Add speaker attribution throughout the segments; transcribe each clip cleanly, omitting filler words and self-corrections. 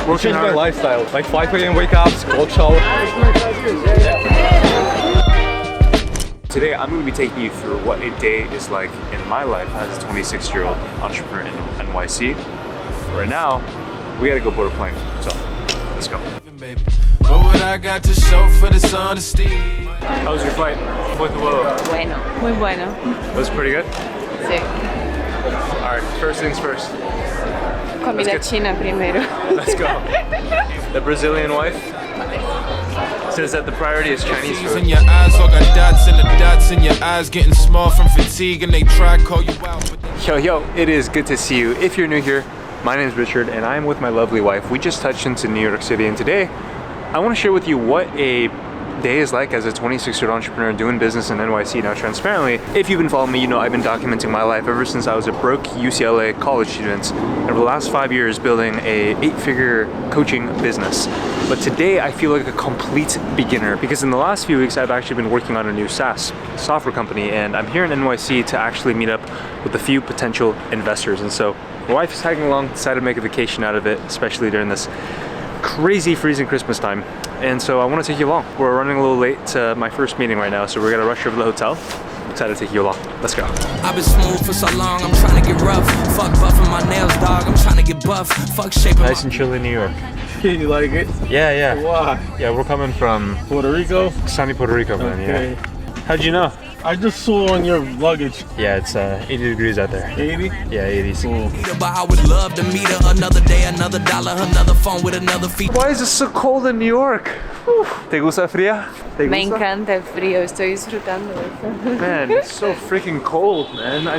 Speaker 1: Working hard. My lifestyle. Like 5 a.m. wake up, cold shower. Today I'm going to be taking you through what a day is like in my life as a 26-year-old entrepreneur in NYC. Right now, we gotta go board a plane. So, let's go. What I got to show for this honesty. How was your flight?
Speaker 2: Bueno, muy bueno.
Speaker 1: Was it pretty good?
Speaker 2: Sí.
Speaker 1: Alright, first things first.
Speaker 2: Comida china primero.
Speaker 1: Let's go. The Brazilian wife says that the priority is Chinese food.
Speaker 3: In your eyes, all got dots, and the dots in your eyes getting small from fatigue, and they try to call you out.
Speaker 1: Yo, it is good to see you. If you're new here, my name is Richard, and I'm with my lovely wife. We just touched into New York City, and today I want to share with you what a day is like as a 26-year-old entrepreneur doing business in NYC. Now, transparently, if you've been following me, you know I've been documenting my life ever since I was a broke UCLA college student, and over the last 5 years building a 8-figure coaching business. But today I feel like a complete beginner because in the last few weeks I've actually been working on a new SaaS software company, and I'm here in NYC to actually meet up with a few potential investors. And so my wife is tagging along, decided to make a vacation out of it, especially during this crazy freezing Christmas time. And so I want to take you along. We're running a little late to my first meeting right now, so we're gonna rush over to the hotel. I'm excited to take you along. Let's go.
Speaker 3: I've been smooth for so long, I'm trying to get rough. Fuck buffing my nails, dog, I'm trying to get buff. Fuck shaping.
Speaker 1: Nice and chilly New York.
Speaker 4: You like it?
Speaker 1: Yeah.
Speaker 4: Why?
Speaker 1: Yeah, we're coming from
Speaker 4: Puerto Rico?
Speaker 1: sunny Puerto Rico, man.
Speaker 4: Okay.
Speaker 1: Yeah. How'd you know?
Speaker 4: I just saw on your luggage.
Speaker 1: Yeah, it's 80 degrees out there.
Speaker 4: 80?
Speaker 1: Yeah, 80.
Speaker 4: Cool.
Speaker 3: But I would love to meet her another day, another dollar, another phone with another fee.
Speaker 1: Why is it so cold in New York? ¿Te gusta fría?
Speaker 2: Me encanta el frío, estoy disfrutando de eso.
Speaker 1: Man, it's so freaking cold, man. I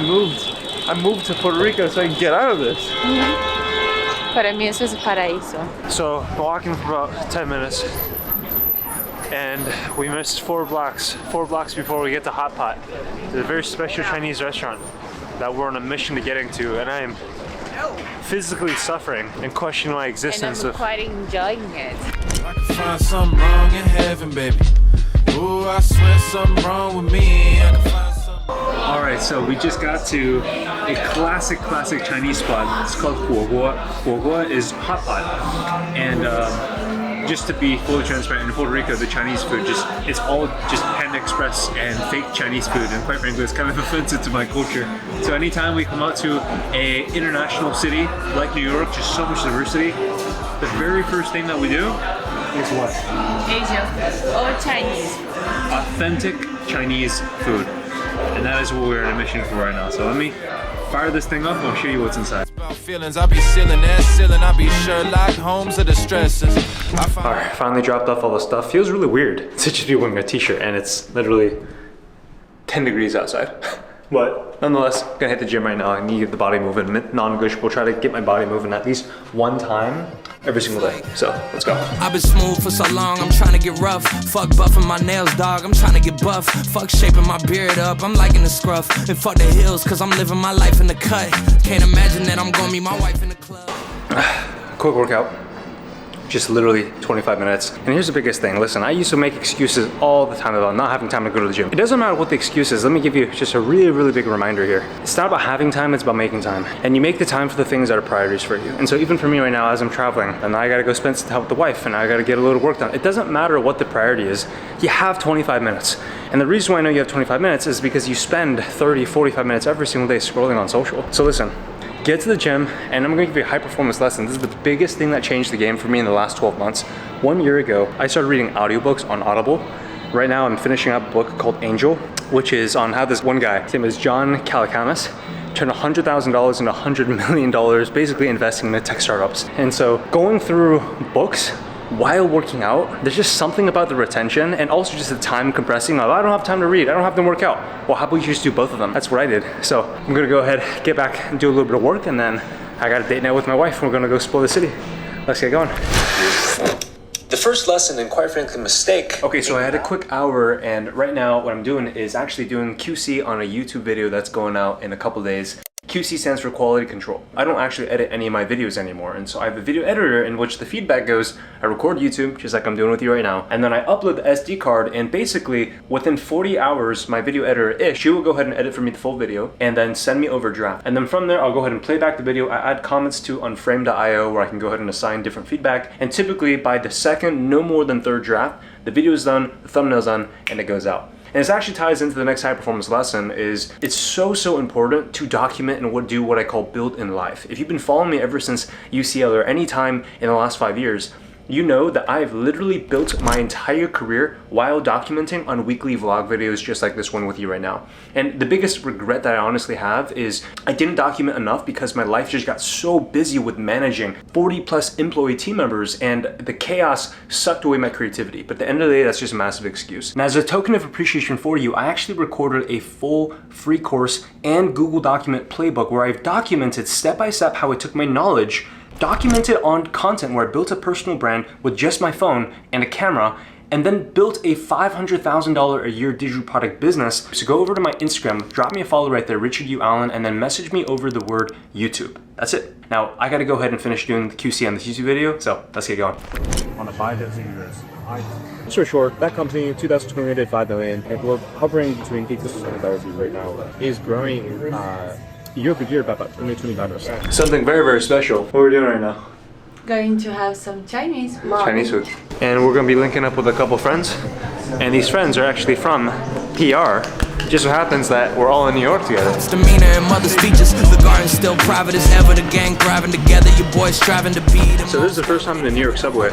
Speaker 1: moved to Puerto Rico so I can get out of this.
Speaker 2: Para mí eso es paraíso.
Speaker 1: So, walking for about 10 minutes. And we missed 4 blocks before we get to Hot Pot. It's a very special Chinese restaurant that we're on a mission to getting to, and I am physically suffering and questioning my existence.
Speaker 2: And I'm quite enjoying it.
Speaker 3: I can find something wrong in heaven, baby. Ooh, I swear something wrong with me. I can find something.
Speaker 1: Alright, so we just got to a classic Chinese spot. It's called Huo Huo. Huo Huo is hot pot. And just to be fully transparent, in Puerto Rico, the Chinese food it's all just Panda Express and fake Chinese food, and quite frankly, it's kind of offensive to my culture. So anytime we come out to a international city like New York, just so much diversity, the very first thing that we do is what?
Speaker 2: Asian food or Chinese.
Speaker 1: Authentic Chinese food. And that is what we're on a mission for right now. So let me fire this thing up and I'll show you what's inside.
Speaker 3: Feelings, I be sealing that ceiling, I be Sherlock Holmes of the stresses.
Speaker 1: Alright, finally dropped off all the stuff. Feels really weird to just be wearing a t-shirt and it's literally 10 degrees outside. But nonetheless, gonna hit the gym right now. I need to get the body moving, non-negotiable. Try to get my body moving at least one time every single day. So let's go.
Speaker 3: I've been smooth for so long, I'm trying to get rough. Fuck buffing my nails, dog, I'm trying to get buff. Fuck shaping my beard up, I'm liking the scruff. And fuck the hills, cause I'm living my life in the cut. Can't imagine that I'm gonna meet my wife in the club.
Speaker 1: Quick workout. Just literally 25 minutes. And here's the biggest thing. Listen, I used to make excuses all the time about not having time to go to the gym. It doesn't matter what the excuse is. Let me give you just a really big reminder here. It's not about having time, it's about making time. And you make the time for the things that are priorities for you. And so even for me right now, as I'm traveling, and I gotta go spend some time with the wife, and I gotta get a little work done. It doesn't matter what the priority is. You have 25 minutes. And the reason why I know you have 25 minutes is because you spend 30, 45 minutes every single day scrolling on social. So listen, get to the gym, and I'm gonna give you a high performance lesson. This is the biggest thing that changed the game for me in the last 12 months. 1 year ago, I started reading audiobooks on Audible. Right now, I'm finishing up a book called Angel, which is on how this one guy, his name is John Calacanis, turned $100,000 into $100 million, basically investing in tech startups. And so going through books while working out, there's just something about the retention and also just the time compressing. I don't have time to read, I don't have to work out. Well, how about you just do both of them? That's what I did. So I'm gonna go ahead, get back and do a little bit of work, and then I got a date night with my wife. We're gonna go explore the city. Let's get going. The first lesson, and quite frankly mistake. Okay, so I had a quick hour, and right now what I'm doing is actually doing QC on a YouTube video that's going out in a couple days. QC stands for quality control. I don't actually edit any of my videos anymore, and so I have a video editor in which the feedback goes, I record YouTube, just like I'm doing with you right now, and then I upload the SD card, and basically within 40 hours, my video editor, she will go ahead and edit for me the full video, and then send me over a draft. And then from there, I'll go ahead and play back the video. I add comments to unframe.io where I can go ahead and assign different feedback, and typically by the second, no more than third draft, the video is done, the thumbnail's done, and it goes out. And this actually ties into the next high performance lesson is it's so important to document and do what I call build in life. If you've been following me ever since UCL or any time in the last 5 years, you know that I've literally built my entire career while documenting on weekly vlog videos just like this one with you right now. And the biggest regret that I honestly have is I didn't document enough because my life just got so busy with managing 40 plus employee team members, and the chaos sucked away my creativity. But at the end of the day, that's just a massive excuse. And as a token of appreciation for you, I actually recorded a full free course and Google document playbook where I've documented step by step how I took my knowledge, documented on content where I built a personal brand with just my phone and a camera, and then built a $500,000 a year digital product business. So go over to my Instagram, drop me a follow right there, Richard U. Allen, and then message me over the word YouTube. That's it. Now, I gotta go ahead and finish doing the QC on this YouTube video, so let's get going.
Speaker 5: On a 5 years. So short, that company in 2020 did 5 million, and we're hovering between 8 to 20,000 right now. Is growing year over year by about 25%.
Speaker 1: Something very special. What are we doing right now?
Speaker 2: Going to have some Chinese food.
Speaker 1: Chinese food. And we're gonna be linking up with a couple friends, and these friends are actually from PR. Just so happens that we're all in New York together.
Speaker 3: It's demeanor and mother speeches. The garden's still private as ever. The gang thriving together. Your boys striving to beat them.
Speaker 1: So this is the first time in the New York subway,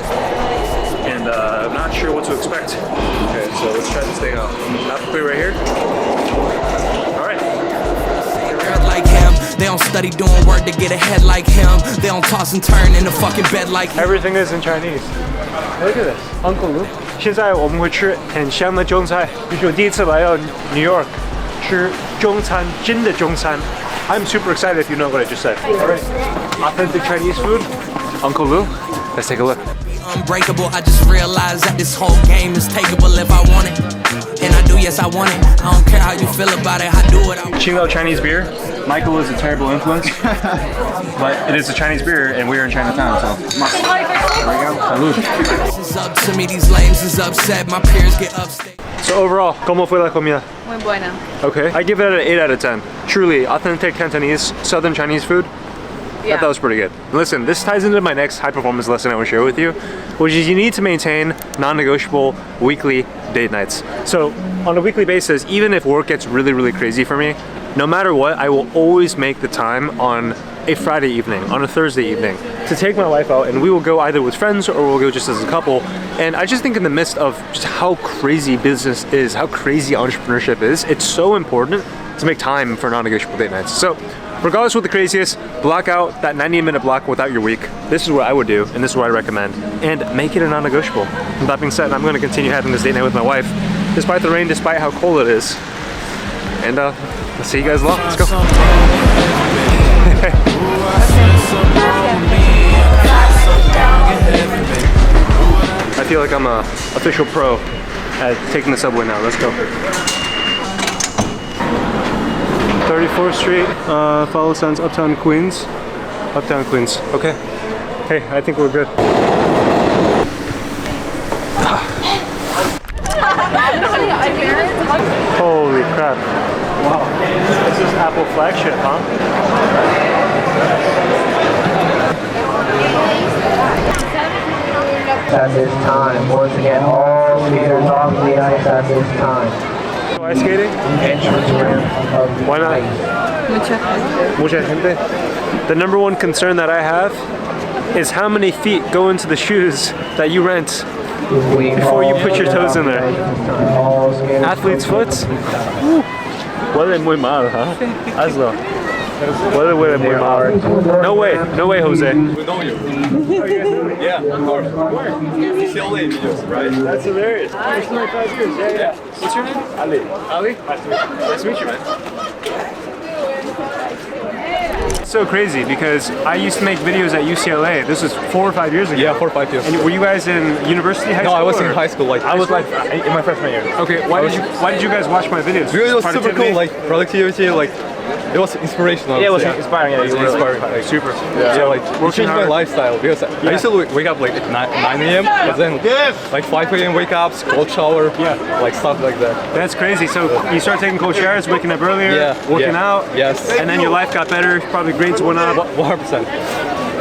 Speaker 1: and I'm not sure what to expect. Okay, so let's try this thing out. Apple Pay right here. All right.
Speaker 3: Like him, they don't study doing work to get ahead like him. They don't toss and turn in the fucking bed like him.
Speaker 1: Everything is in Chinese. Look at this, Uncle Luke. 现在我们会吃很香的中餐，就是我第一次来到 New York 吃中餐，真的中餐。I'm super excited if you know what I just said. All right, authentic Chinese food. Uncle Luke, let's take a look.
Speaker 3: Unbreakable, I just realized that this whole game is takeable if I want it. And I do, yes I want it. I don't care how you feel about it, I do it.
Speaker 1: Qingdao Chinese beer. Michael is a terrible influence, but it is a Chinese beer, and we're in Chinatown, so. There we go. Salud.
Speaker 3: This is up to me, these lames is upset, my peers get upstate.
Speaker 1: So overall, ¿cómo fue la comida?
Speaker 2: Muy buena.
Speaker 1: Okay, I give it an 8 out of 10. Truly authentic Cantonese, Southern Chinese food. I thought that was pretty good. Listen, this ties into my next high performance lesson I want to share with you, which is you need to maintain non-negotiable weekly date nights. So on a weekly basis, even if work gets really crazy for me, no matter what, I will always make the time on a Friday evening, on a Thursday evening, to take my wife out, and we will go either with friends or we'll go just as a couple. And I just think in the midst of just how crazy business is, how crazy entrepreneurship is, it's so important to make time for non-negotiable date nights. So regardless what the craziest, block out that 90-minute block without your week. This is what I would do, and this is what I recommend. And make it a non-negotiable. With that being said, I'm gonna continue having this date night with my wife, despite the rain, despite how cold it is. And let's see you guys along. Let's go. I feel like I'm a official pro at taking the subway now. Let's go. 34th Street, follow signs, Uptown Queens. Uptown Queens, okay. Hey, I think we're good. Holy crap. Wow. This is Apple flagship, huh?
Speaker 6: At this time, once again, all skaters off the ice at this time.
Speaker 1: Ice skating? Why not? Mucha gente. The number one concern that I have is how many feet go into the shoes that you rent before you put your toes in there. Athlete's foot? Huele muy mal, huh? Hazlo. Huele muy mal. No way, Jose.
Speaker 7: We know you. Yeah, of course. UCLA videos, right?
Speaker 1: That's hilarious. It's 25 years. Yeah. What's your name? Ali. Ali? Nice to meet you, man. So crazy because I used to make videos at UCLA. This was 4 or 5 years ago.
Speaker 7: Yeah, 4 or 5 years.
Speaker 1: And were you guys in university, high school?
Speaker 7: No, I was in high school. Like I was like in my freshman year.
Speaker 1: Okay, why did you guys watch my videos?
Speaker 7: Because it was super cool. Like productivity, like it was inspirational.
Speaker 5: Yeah, it was
Speaker 7: yeah.
Speaker 5: inspiring. Yeah,
Speaker 7: It was inspiring. Like,
Speaker 1: Super.
Speaker 7: yeah, like it changed my
Speaker 1: hard.
Speaker 7: lifestyle because I used to wake up like at 9 a.m. but then like 5 a.m. wake ups, cold shower, like stuff like that.
Speaker 1: That's crazy. So you started taking cold showers, waking up earlier,
Speaker 7: Yeah,
Speaker 1: working
Speaker 7: yeah.
Speaker 1: out,
Speaker 7: Yes.
Speaker 1: and then your life got better. Probably grades went up.
Speaker 7: 100%.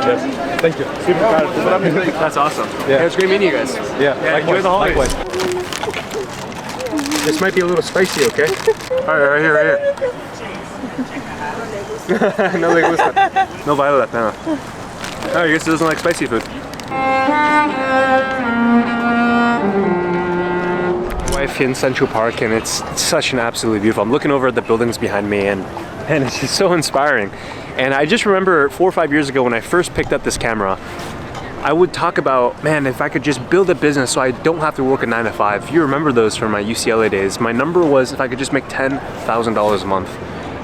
Speaker 7: Yes. Thank you.
Speaker 1: Super proud of you. That's awesome.
Speaker 7: Yeah.
Speaker 1: It was great meeting you guys.
Speaker 7: Yeah.
Speaker 1: Enjoy the holidays.
Speaker 7: Likewise.
Speaker 1: This might be a little spicy, okay? All right, right here, right here. No le gusta. No vale la pena. Oh, I guess it doesn't like spicy food. Wife in Central Park, and it's such an absolutely beautiful. I'm looking over at the buildings behind me, and it's just so inspiring. And I just remember 4 or 5 years ago when I first picked up this camera, I would talk about, man, if I could just build a business so I don't have to work a 9 to 5. If you remember those from my UCLA days, my number was if I could just make $10,000 a month.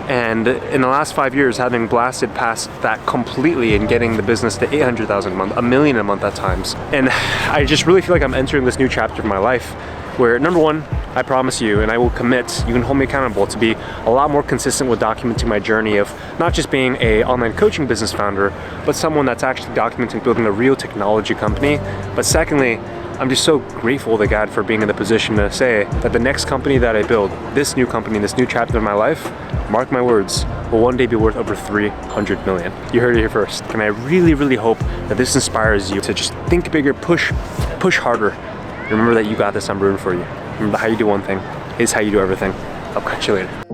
Speaker 1: And in the last 5 years, having blasted past that completely and getting the business to 800,000 a month, $1 million a month at times. And I just really feel like I'm entering this new chapter of my life where, number one, I promise you, and I will commit, you can hold me accountable to be a lot more consistent with documenting my journey of not just being an online coaching business founder, but someone that's actually documenting building a real technology company. But secondly, I'm just so grateful to God for being in the position to say that the next company that I build, this new company, this new chapter of my life, mark my words, will one day be worth over 300 million. You heard it here first. And I really, really hope that this inspires you to just think bigger, push harder. Remember that you got this, I'm rooting for you. Remember, how you do one thing is how you do everything. I'll catch you later.